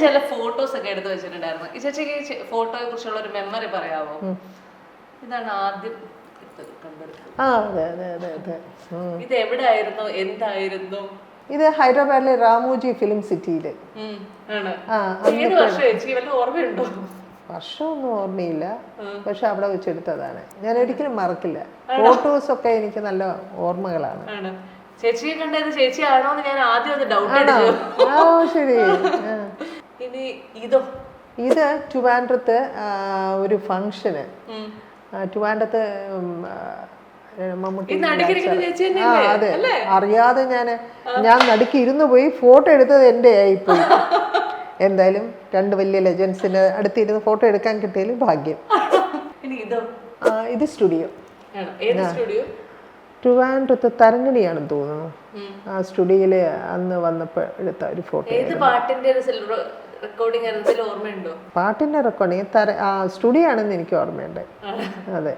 ചില ഫോട്ടോസ് ഒക്കെ എടുത്ത് വെച്ചിട്ടുണ്ടായിരുന്നു. ഈ ചേച്ചിക്ക് ഫോട്ടോയെ കുറിച്ചുള്ള ഒരു മെമ്മറി പറയാവോ? ഇതാണ് ആദ്യം കണ്ടത്. അതെ അതെ അതെ അതെ. ഇത് എവിടെയായിരുന്നു, എന്തായിരുന്നു? ഇത് ഹൈദരാബാദിലെ രാമോജി ഫിലിം സിറ്റിയില്. ഏത് വർഷം ചേച്ചി വല്ല ഓർമ്മയുണ്ടോ? വർഷമൊന്നും ഓർമ്മയില്ല, പക്ഷെ അവിടെ വെച്ചെടുത്തതാണ്. ഞാൻ ഒരിക്കലും മറക്കില്ല. ഫോട്ടോസ് ഒക്കെ എനിക്ക് നല്ല ഓർമ്മകളാണ്. ചേച്ചിയെ കണ്ടത് ചേച്ചി ആണോ എന്ന് ഞാൻ ആദ്യം ഒന്ന് ഡൗട്ട് അടിച്ചു. ശരി. ഇനി ഇതോ? ഇത് ട്രിവാൻഡ്രത്ത് ഒരു ഫംഗ്ഷന്, ട്രിവാൻഡ്രത്ത് മമ്മൂട്ടി. അതെ, അറിയാതെ ഞാൻ നടുക്കി ഇരുന്ന് പോയി ഫോട്ടോ എടുത്തത് എൻ്റെ ആയിപ്പോയി. എന്തായാലും രണ്ട് വലിയ ലെജൻസിന് അടുത്തിരുന്ന് ഫോട്ടോ എടുക്കാൻ കിട്ടിയതിൽ ഭാഗ്യം. ഇത് സ്റ്റുഡിയോ, ട്രിവാൻഡ്രത്ത് തരങ്ങണിയാണെന്ന് തോന്നുന്നു. ആ സ്റ്റുഡിയോയില് അന്ന് വന്നപ്പോൾ എടുത്ത ഒരു ഫോട്ടോ. പാട്ടിന്റെ റെക്കോർഡിങ് സ്റ്റുഡിയോ ആണെന്ന് എനിക്ക് ഓർമ്മയുണ്ട്. അതെ.